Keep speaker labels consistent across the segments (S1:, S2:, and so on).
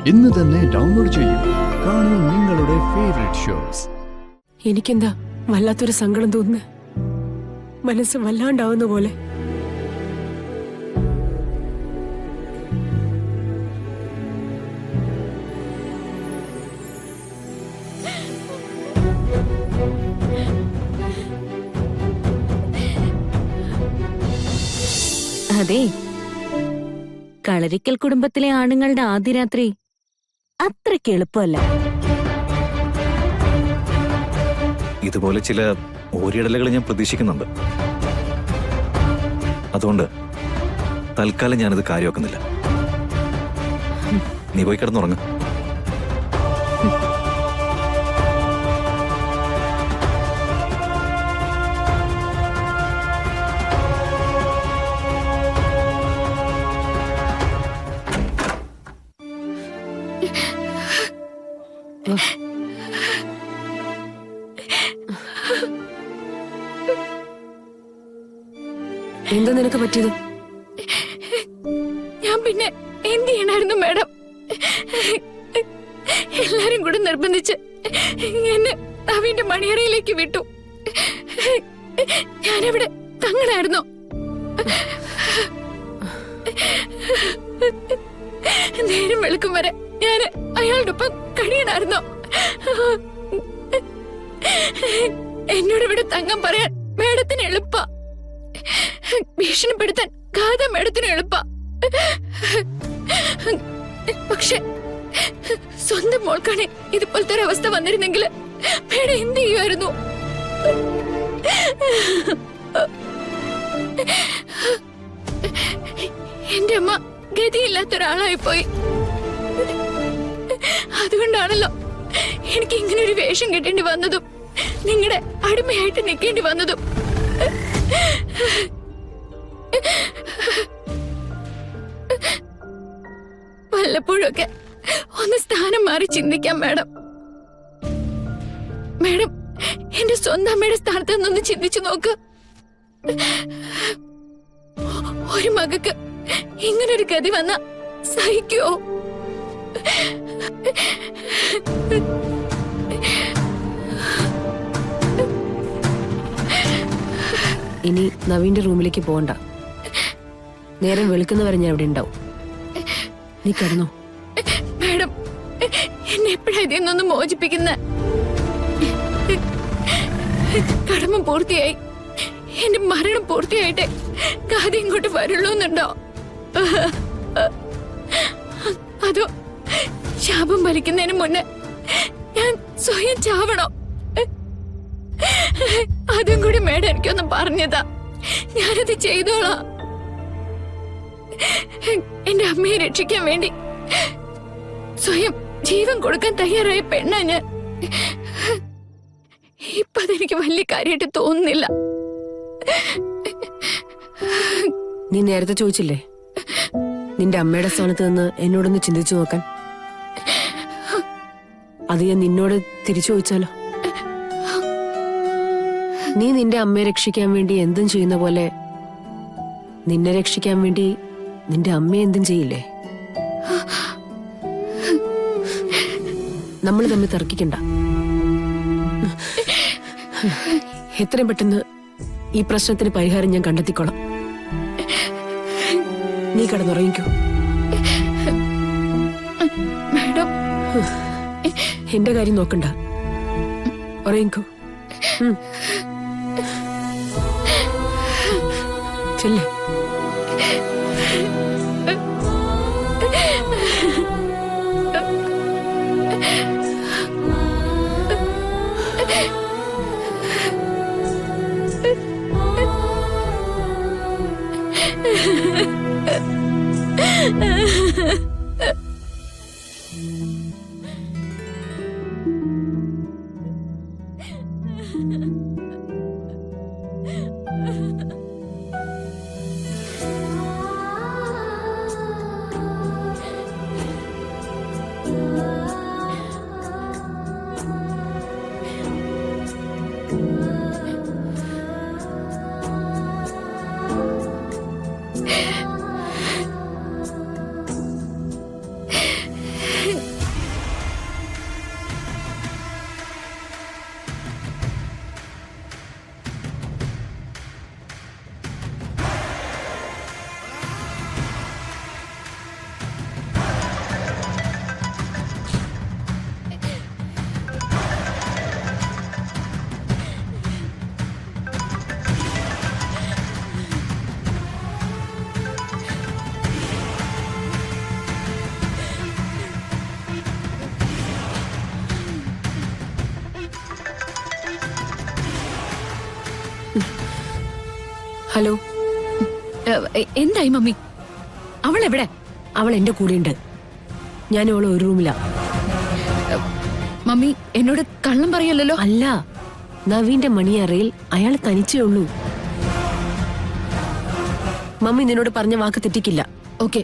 S1: ഇന്ന് തന്നെ ഡൗൺലോഡ് ചെയ്യൂ. കാണൂ നിങ്ങളുടെ ഫേവറേറ്റ് ഷോസ്.
S2: എനിക്കെന്താ വല്ലാത്തൊരു സങ്കടം തോന്നുന്നു. മനസ്സ് വല്ലാണ്ടാവുന്ന പോലെ.
S3: അതെ, കളരിക്കൽ കുടുംബത്തിലെ ആണുങ്ങളുടെ ആദ്യ രാത്രി അത്രയ്ക്ക് എളുപ്പമല്ല.
S4: ഇതുപോലെ ചില ഓരിയിടലുകൾ ഞാൻ പ്രതീക്ഷിക്കുന്നുണ്ട്. അതുകൊണ്ട് തൽക്കാലം ഞാനത് കാര്യമാക്കുന്നില്ല. നീ പോയി കിടന്നുറങ്ങ.
S2: എന്താ നിനക്ക് പറ്റിയത്?
S5: ഞാൻ പിന്നെ എന്ത് ചെയ്യണായിരുന്നു മാഡം? എല്ലാരും കൂടെ നിർബന്ധിച്ച് എന്നെ അവന്റെ മണിയറയിലേക്ക് വിട്ടു. ഞാനവിടെ തങ്ങണായിരുന്നു. നേരം വെളുക്കും വരെ ഞാൻ അയാളുടെ ഒപ്പം കഴിയണായിരുന്നു. എന്നോട് ഇവിടെ തങ്ങാൻ പറയാൻ മേഡത്തിന് എളുപ്പ. ഭീഷണിപ്പെടുത്താൻ ഗാഥ മേഡത്തിന് എളുപ്പ. പക്ഷെ സ്വന്തം മോൾക്കാണ് ഇതുപോലത്തെ ഒരു അവസ്ഥ വന്നിരുന്നെങ്കിൽ മേഡം എന്ത് ചെയ്യുമായിരുന്നു? എന്റെ അമ്മ ഗതിയില്ലാത്ത ഒരാളായി പോയി. അതുകൊണ്ടാണല്ലോ എനിക്ക് ഇങ്ങനെ ഒരു വേഷം കെട്ടേണ്ടി വന്നതും നിങ്ങളുടെ അടിമയായിട്ട് നിൽക്കേണ്ടി വന്നതും. വല്ലപ്പോഴൊക്കെ ഒന്ന് സ്ഥാനം മാറി ചിന്തിക്കാം മാഡം. മാഡം എന്റെ സ്വന്തം അമ്മയുടെ സ്ഥാനത്ത് നിന്നൊന്ന് ചിന്തിച്ചു നോക്ക്. ഒരു മകക്ക് ഇങ്ങനൊരു ഗതി വന്ന സഹിക്കുവോ?
S2: ഇനി നവീന്റെ റൂമിലേക്ക് പോകണ്ട. നേരം വെളുക്കുന്നവരെ ഞാൻ അവിടെ ഉണ്ടാവും. നീ കിടന്നോ.
S5: മാഡം എന്നെ എപ്പോഴാ ഇതിൽ നിന്നൊന്ന് മോചിപ്പിക്കുന്ന? കടമ പൂർത്തിയായി. എന്റെ മരണം പൂർത്തിയായിട്ട് ഗാഥ ഇങ്ങോട്ട് വരുള്ളൂന്നുണ്ടോ? അതോ ശാപം വലിക്കുന്നതിന് മുന്നേ ഞാൻ സ്വയം ചാവണോ? അതും കൂടി മേഡം എനിക്കൊന്നും പറഞ്ഞതാ. ഞാനത് ചെയ്തോളാം. എന്റെ അമ്മയെ രക്ഷിക്കാൻ വേണ്ടി സ്വയം ജീവൻ കൊടുക്കാൻ തയ്യാറായ പെണ്ണാ ഞാൻ. ഇപ്പൊ അതെനിക്ക് വലിയ കാര്യമായിട്ട് തോന്നുന്നില്ല.
S2: നീ നേരത്തെ ചോദിച്ചില്ലേ നിന്റെ അമ്മയുടെ സ്ഥാനത്ത് നിന്ന് എന്നോടൊന്ന് ചിന്തിച്ചു നോക്കാൻ? അത് ഞാൻ നിന്നോട് തിരിച്ചു ചോദിച്ചാലോ? നീ നിന്റെ അമ്മയെ രക്ഷിക്കാൻ വേണ്ടി എന്തും ചെയ്യുന്ന പോലെ നിന്നെ രക്ഷിക്കാൻ വേണ്ടി നിന്റെ അമ്മയെ എന്തും ചെയ്യില്ലേ? നമ്മൾ തമ്മിൽ തർക്കിക്കണ്ട. എത്രയും പെട്ടെന്ന് ഈ പ്രശ്നത്തിന് പരിഹാരം ഞാൻ കണ്ടെത്തിക്കോളാം. നീ കിടന്നുറങ്ങിക്കോ.
S5: മാഡം
S2: എന്റെ കാര്യം നോക്കണ്ട, ഉറങ്ങിക്കോ. ചെല്ലേ. ഹലോ,
S5: എന്തായി മമ്മി? അവൾ എവിടെ?
S2: അവൾ എന്റെ കൂടെയുണ്ട്. ഞാൻ അവളെ ഒരു റൂമിലാ.
S5: മമ്മി എന്നോട് കള്ളം പറയല്ലോ.
S2: അല്ല, നവീന്റെ മണിയറയിൽ അയാൾ തനിച്ചേ ഉള്ളൂ. മമ്മി നിന്നോട് പറഞ്ഞ വാക്ക് തെറ്റിക്കില്ല.
S5: ഓക്കെ,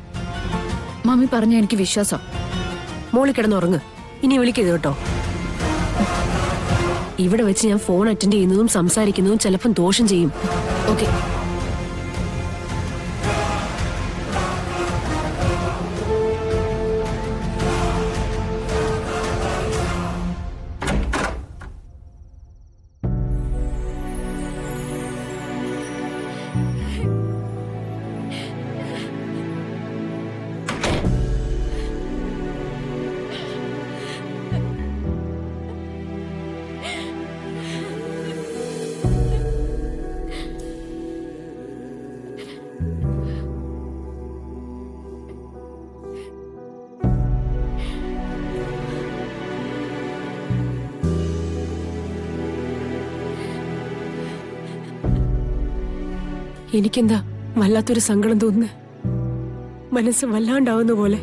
S5: മമ്മി പറഞ്ഞ എനിക്ക് വിശ്വാസം.
S2: മോളി കിടന്നുറങ്ങ്. ഇനി വിളിക്കരുത് കേട്ടോ. ഇവിടെ വെച്ച് ഞാൻ ഫോൺ അറ്റൻഡ് ചെയ്യുന്നതും സംസാരിക്കുന്നതും ചിലപ്പം ദോഷം ചെയ്യും.
S5: ഓക്കെ.
S2: എനിക്കെന്താ വല്ലാത്തൊരു സങ്കടം തോന്നുന്നു. മനസ്സ് വല്ലാണ്ടാവുന്ന പോലെ.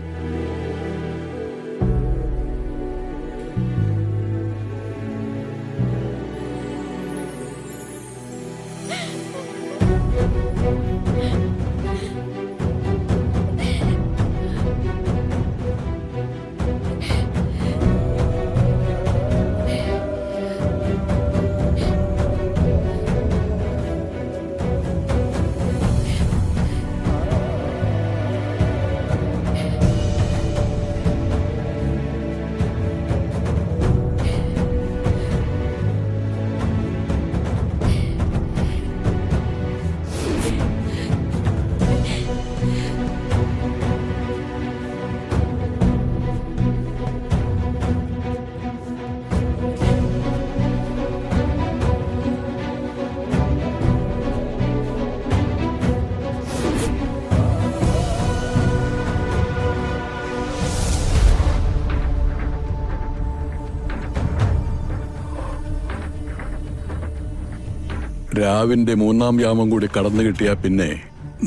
S6: രാവിന്റെ 3-ാം യാമം കൂടി കടന്നു കിട്ടിയാ പിന്നെ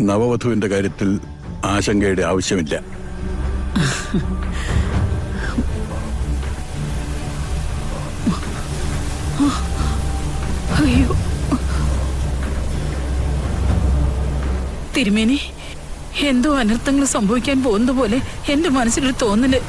S6: നവവധുവിന്റെ കാര്യത്തിൽ ആശങ്കയുടെ ആവശ്യമില്ല.
S7: അയ്യോ തിരുമേനി, എന്തോ അനർത്ഥങ്ങൾ സംഭവിക്കാൻ പോകുന്ന പോലെ എന്റെ മനസ്സിലൊരു തോന്നല്.